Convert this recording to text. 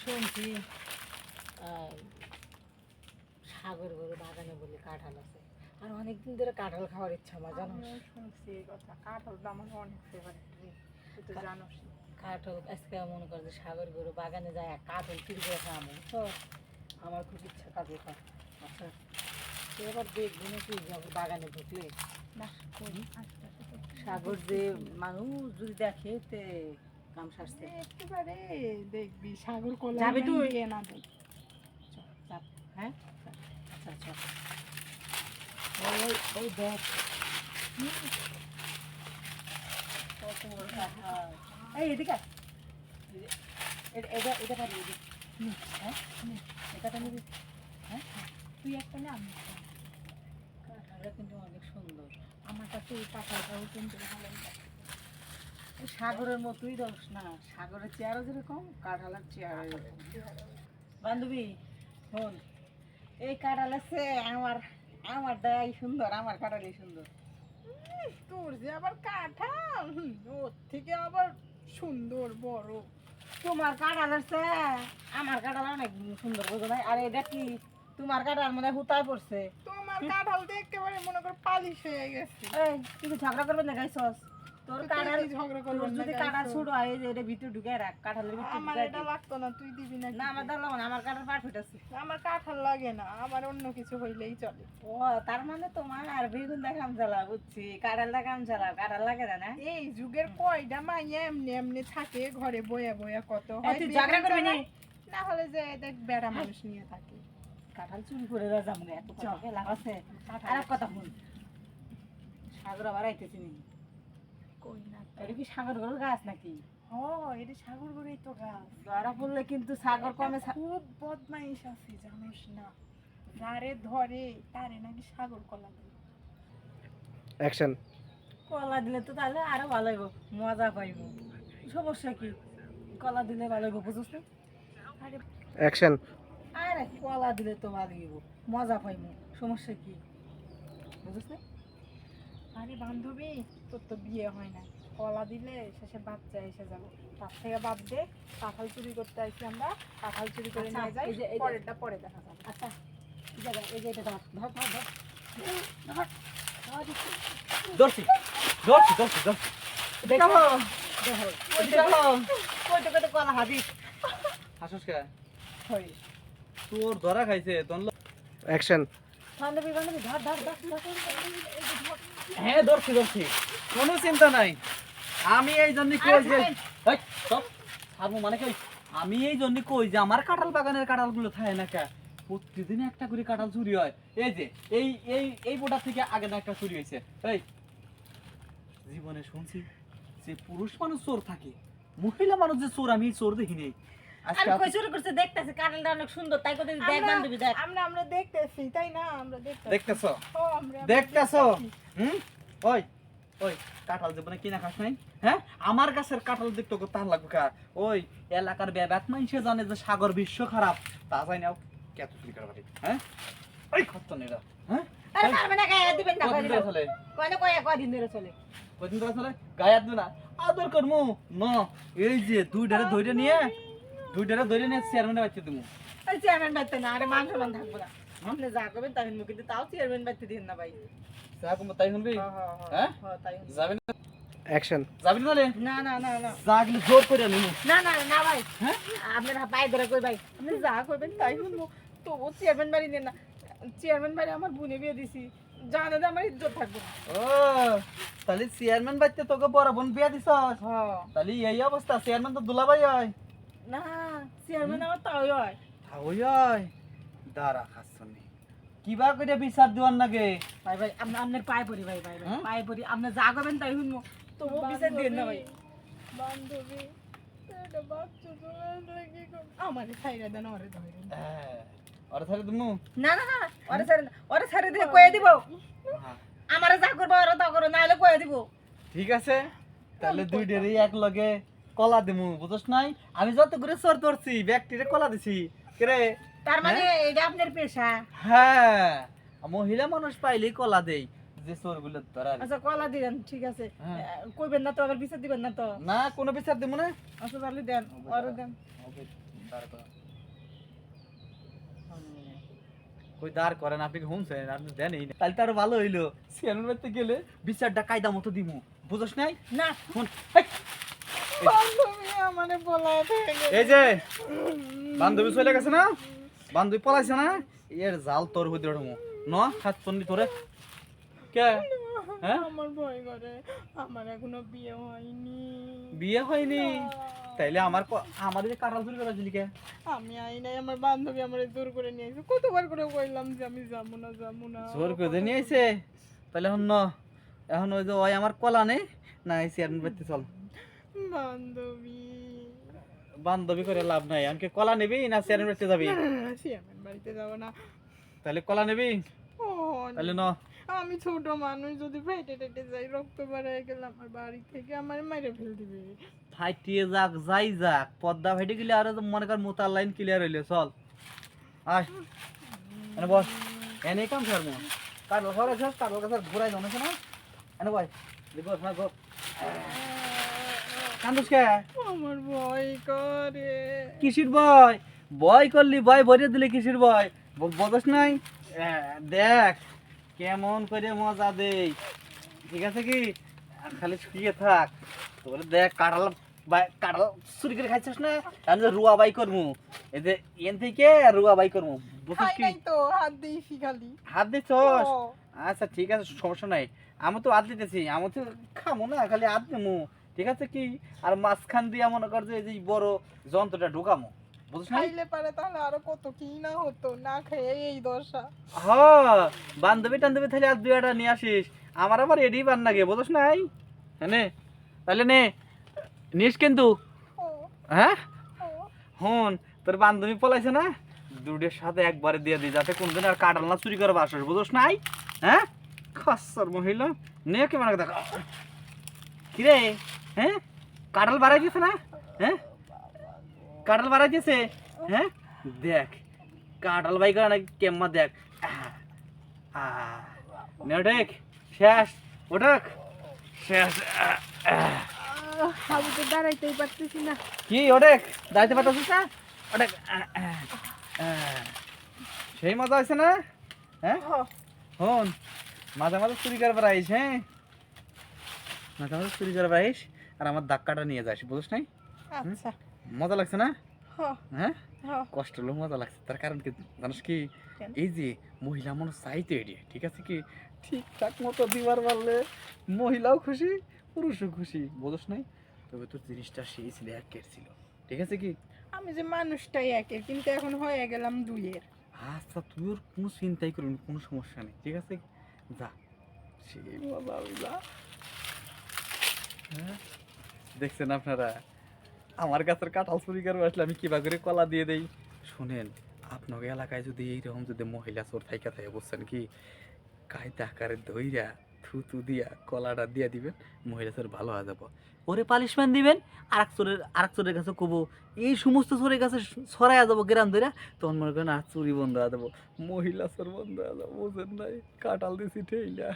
শুনছি সাগর গরু বাগানে বলে কাঁঠাল আছে, আর অনেকদিন ধরে কাঁঠাল খাওয়ার ইচ্ছা আমার, জানো? শুনছি এই কথা। কাঁঠালটা আমার অনেক ফেভারিট রে, তুই তো জানোস। কাঁঠাল আজকে মনে করে যে সাগর গরু বাগানে যায় কাঁঠাল চুরি করে খাওয়াবো, তো আমার খুব ইচ্ছা কাজে খাওয়া। আচ্ছা তুই এবার দেখবি নাকি যাবো বাগানে ঢুকলে না করি সাগর যে মানুষ যদি দেখে তে কাম সারছে। একেবারে দেখবি সাগর কলা যাবি তুই? না দেখ। হ্যাঁ আচ্ছা আচ্ছা ওই ওই দেখ কত বড় কাঁঠাল। এই এদিকে আয়। এটা এটা পারবি হ্যাঁ এটা তো নিবি। হ্যাঁ তুই একটা না আমি একটা। কাঁঠালটা কিন্তু অনেক সুন্দর, আমার কাছে এই কাঁঠালটাও কিন্তু ভালো লাগে। এই সাগরের মতোই দোষ না, সাগরের চেয়ারও যেরকম কাঁঠালের চেয়ারও এরকম। বান্ধবী শোন, এই কাঁঠাল আছে আমার, আমারটাই সুন্দর, আমার কাঁঠালই সুন্দর। তোর যে আবার কাঁঠাল, ওর থেকে আবার সুন্দর বড়। তোমার কাঁঠাল আছে, আমার কাঁঠাল অনেক সুন্দর, বুঝো না? আর এটা কি তোমার কাঁঠাল মনে হয় হুতায় পড়ছে। তোমার কাঁঠাল তো একেবারে মনে কর পালিশ হয়ে গেছে। এই তুই কি ঝগড়া করবে না গাইছস? তোর তুই কাঁঠাল কি ঝগড়া তোর করবি না যদি গাইছস? কাঁঠাল ছোট হয় এই যে এটা ভিতরে ঢুকে রাখ, কাঁঠালের ভিতরে আমার ঢুকাই এটা দে। লাগতো না, তুই দিবি না? না আমার দাম না, আমার কাঁঠাল পারফেক্ট আছে। আমার কাঁঠাল লাগে না, আমার অন্য কিছু হইলেই চলে। ও তার মানে তোমার আর বেগুন দেখাম জ্বালা, বুঝছি, কাঁঠাল দেখাম জ্বালা, কাঁঠাল লাগে না না? এই যুগের কয়টা মাইয়া এমনি এমনি থাকে ঘরে বয়া বয়া, কত এই হয় তুই বেগুন ঝগড়া করবি না? চালায়, না হলে যে দেখ বেড়া মানুষ নিয়ে থাকে। কাঁঠাল চুরি করে দেওয়া যাবো না, এত কথা কে লাভ আছে? আর এক কথা শুন, সাগর আবার আইতেছি নি। কই না এটা কি সাগর গরুর গাছ নাকি? ও এটা সাগর গড়েই তো গাছ। ধরা পড়লে কিন্তু সাগর কমে। খুব বদমাইশ আছে জানোস না, যারে ধরে তারে নাকি সাগর কলা দেয়। অ্যাকশন। কলা দিলে তো তাহলে আরো ভালো হইব, মজা পাইব। সমস্যা কি? কলা দিলে ভালো হইব, বুঝছিস না? আরে অ্যাকশন। আরে কলা দিলে তো ভালো হইব, মজা পাইব, সমস্যা কি? বুঝছিস না? আরে বান্ধবী, তোর তো বিয়ে হয় না, কলা দিলে শেষে বাচ্চা এসে যাবে। তার থেকে বাদ দে, কাঁঠাল চুরি করতে আসছি আমরা, কাঁঠাল চুরি করে আচ্ছা, নিয়ে যাই, এই যে- পরেরটা পরে দেখা যাবে। আচ্ছা এই জায়গা, এই যে এটা ধর ধর ধর ধর ধর ধর দিচ্ছি। ধরছি ধরছি ধরছি ধরছি। দেখো দেখো দেখো কইতে কইতে কলা হাদিস হাসুস কে? হয় তোর ধরা খাইছে দনল। অ্যাকশন। বান্ধবী বান্ধবী ধর ধর ধর ধর। হ্যাঁ ধরছি ধরছি, কোনো চিন্তা নাই। আমি এই জন্য কই যে এই সব ছাড়বো মানে কই, আমি এই জন্য কই যে আমার কাঁঠাল বাগানের কাঁঠালগুলো থাকে না কে, প্রতিদিন একটা করে কাঁঠাল চুরি হয়। এই যে এই এই এই বোটা থেকে আগে না একটা চুরি হয়েছে। এই জীবনে শুনছি যে পুরুষ মানুষ চোর থাকে, মহিলা মানুষ যে চোর আমি এই চোর দেখিনি। আজকে আমি কই শুরু করতে দেখতেছি কাঁঠালটা অনেক সুন্দর, তাই কইতে দেখ বান্ধবী দেখ। আমরা আমরা দেখতেছি, তাই না? আমরা দেখতেছি। দেখতেছো ও আমরা দেখতেছো? দেখতেছি। ওই ওই কাঁঠাল জীবনে কিনা খাস নাই? হ্যাঁ আমার গাছের কাঁঠাল দেখতে কত তার লাগবে কা? ওই এলাকার ব্যাবাক মানুষে জানে যে সাগর বিশ্ব খারাপ, তা যাই নাও কত চুরি করা পারি? হ্যাঁ ওই খত্তনেরা। হ্যাঁ আরে মারবে না, গায়ে দিবেন না, কদিন ধরে চলে? কয়দিন ধরে চলে? কদিন ধরে চলে? গায়ে হাত না আদর করমু ন। এই যে দুইটারে ধরে নিয়ে চেয়ারম্যানের বাচ্চা দিমু। ওই চেয়ারম্যান বাইতে না, আরে মান সম্মান থাকবো না। আপনি যা করবেন তাই শুনবো, কিন্তু তাও চেয়ারম্যান বাইতে দিন না ভাই। যা কম তাই শুনবি? হ্যাঁ তাই শুনবো। যাবি না? অ্যাকশন। যাবি না রে? না না না না যাগলি জোর করে নিমু। না না না ভাই, হ্যাঁ আপনার পায়ে ধরে কই ভাই, আপনি যা করবেন তাই শুনবো। তবু চেয়ারম্যান বাড়ি নেন না, চেয়ারম্যান বাড়ি আমার বোনে বিয়ে দিছি, জানে যে আমার ইজ্জত থাকবে না। ও তাহলে চেয়ারম্যান বাচ্চা তোকে বড় বোন বিয়া দিছস? হ্যাঁ তাহলে এই অবস্থা, চেয়ারম্যান তো দুলাভাই হয়। না, চেয়ারম্যান আমার তাই হয়। ওই হয় দাঁড়া খাসনি কিবা করে বিচার দিওয়ার নাগে। ভাই ভাই আপনার পায়ে পড়ি ভাই, ভাই ভাই হ্যাঁ? পায়ে পড়ি, আপনি যা করবেন তাই শুনবো, তবু বিচার দিন না ভাই। বান্ধবী, এটা বাচ্চা চলে কি করব? আমার ছাইরা দেন, ওরে ধরে। হ্যাঁ আর তাহলে তুমি না না না, ওরে ছেড়ে দিয়ে কয়ে দিব, আমারে যা করবো ওরা তা করো, নাহলে কয়ে দিব। ঠিক আছে তাহলে দুইটারই এক লগে কলা দিমু, বুঝছ নাই? আমি যত করে চোর ধরছি ব্যক্তিরে কলা দিছি কেরে। তার মানে এটা আপনার পেশা? হ্যাঁ মহিলা মানুষ পাইলেই কলা দেই, যে চোরগুলো ধরার। আচ্ছা কলা দিলেন ঠিক আছে, হ্যাঁ। কইবেন না তো, আবার বিচার দিবেন না তো? না কোনো বিচার দেবো না। আচ্ছা তাহলে দেন, আরো দেন। কই দাঁড় করেন, আপনি কি শুনছেন? আপনি দেনই না। তাহলে তো আরো ভালো হইলো, চেয়ারম্যান বাড়িতে গেলে বিচারটা কায়দা মতো দিমু, বুঝছ নাই? না শুন, হেই, বান্ধবী আমারে বলায় থেকে গেছে। এই যে বান্ধবী চলে গেছে না, বান্ধবী পলাইছে না, এর জাল তোর হইতে ওঠমু ন হাত চন্ডি তোরে। কে? হ্যাঁ আমার ভয় করে, আমার এখনো বিয়ে হয়নি। বিয়ে হয়নি? তাইলে আমার যে কাঁঠাল চুরি করা কে? আমি আই নাই, আমার বান্ধবী আমারে জোর করে নিয়ে আইছে। কতবার করে কইলাম যে আমি যাবো না যাবো না। জোর করে নিয়ে আইছে? তাহলে এখন এখন ওই যে ওই আমার কলা নেই না, এই চেয়ারম্যান বাড়িতে চল। বান্ধবী বান্ধবী করে লাভ নাই, আমাকে কলা নিবি না চেয়ারম্যান বাড়িতে যাবি? চেয়ারম্যান বাড়িতে যাবো না। তাহলে কলা নিবি? ও, তাহলে আমি ছোট মানুষ, যদি ফেটে টেটে যাই, রক্ত বেড়ে গেলে আমার বাড়ি থেকে আমার মেরে ফেল দিবে। ফাইটিয়ে যাক যাই যাক, পদ্মা ফাইটে গেলে আর মনে কর মোতার লাইন ক্লিয়ার হইলে চল আয় এনে বস, এনে কাম করবো। কাটল ঘরে সব কাটল গাছের ঘুরাই জমেছে না, এনে বয় দেখো না গো কান্দুস কে? আমার ভয় করে। কিসির ভয়? ভয় করলি ভয় ভরিয়ে দিলে কিসির ভয়? বদস নাই? দেখ কেমন করে মজা দেই, ঠিক আছে কি? খালি শুকিয়ে থাক, তোরে দেখ কাঁঠাল কাঁঠাল চুরি করে খাইছিস না, আমি যে রুয়া বাই করবো, এই যে এন থেকে রুয়া বাই করবো, বুঝছিস খাই কি? নাই তো, হাত দিয়েছি খালি। হাত দিছস? ও, আচ্ছা ঠিক আছে, সমস্যা নাই, আমি তো হাত দিতেছি, আমি তো খামো না, খালি হাত দেবো, ঠিক আছে কি? আর মাঝখান দিয়ে মনে কর যে এই যে বড় যন্ত্রটা ঢুকামো, বুঝছ না? খাইলে পারে তাহলে আরো কত কি না হতো, না খেয়ে এই দশা। হ বান্ধবী টান্ধবী তাহলে আর দুইটা নিয়ে আসিস, আমার আবার এডি বান লাগে, বুঝছ নাই? হ্যাঁ তাহলে নে নিস কিন্তু, ও, হ্যাঁ ও, হন তোর বান্ধবী পলাইছে না, দুটোর সাথে একবারে দিয়ে দিই, যাতে কোনদিন আর কাটাল না চুরি করে বাসস, বুঝছ নাই? হ্যাঁ খসর মহিলা নে কে মানে দেখা কিরে, হ্যাঁ কাটাল বাড়াই দিয়েছে না, হ্যাঁ কাটাল বাড়াই দিয়েছে, হ্যাঁ দেখ কাটাল বাই করে না কেম্মা দেখ, নে ওঠেক শেষ, ওঠেক শেষ, আমি তো দাঁড়াইতেই পারতেছি না। কি ওঠেক দাঁড়াইতে পারতেছিস না, ওঠেক সেই মজা হয়েছে না, হ্যাঁ হন মাঝে মাঝে চুরি করবার আইস, হ্যাঁ মাঝে মাঝে চুরি করবার আইস আর আমার ধাক্কাটা নিয়ে যাস, বুঝছ নাই? আচ্ছা, মজা লাগছে না? হ, হ্যাঁ হ। কষ্ট হলেও মজা লাগছে, তার কারণ কি জানিস কি? কেন? এই যে মহিলা মনে চাইতে এড়িয়ে, ঠিক আছে কি? ঠিকঠাক মতো দিবার পারলে মহিলাও খুশি পুরুষও খুশি, বুঝছ নাই? তবে তোর জিনিসটা সেই ছিল একের ছিল, ঠিক আছে কি? আমি যে মানুষটাই একের, কিন্তু এখন হয়ে গেলাম দুইয়ের। আচ্ছা তুই ওর কোনো চিন্তাই করবি না, কোনো সমস্যা নেই, ঠিক আছে যা, সেই মজা হবে যা। হ্যাঁ দেখছেন আপনারা আমার গাছের কাঁঠাল চুরি করে আসলে আমি কিবা করে কলা দিয়ে দেই। শুনেন আপনাকে এলাকায় যদি এইরকম যদি মহিলা চোর থাইকা থাকে, বুঝছেন কি? কায়দা আকারে ধইরা থুতু দিয়া কলাটা দিয়া দিবেন, মহিলা চোর ভালো হয়ে যাবো, ওরে পালিশমেন্ট দিবেন, আরেক চোরের কাছে কবো এই সমস্ত চোরের কাছে ছড়াইয়া যাবো গ্রাম ধরে, তখন মনে করেন আর চুরি বন্ধ হয়ে যাবো, মহিলা চোর বন্ধ হয়ে যাবো, বুঝেন নাই? কাঁঠাল দিছি ঠেইলা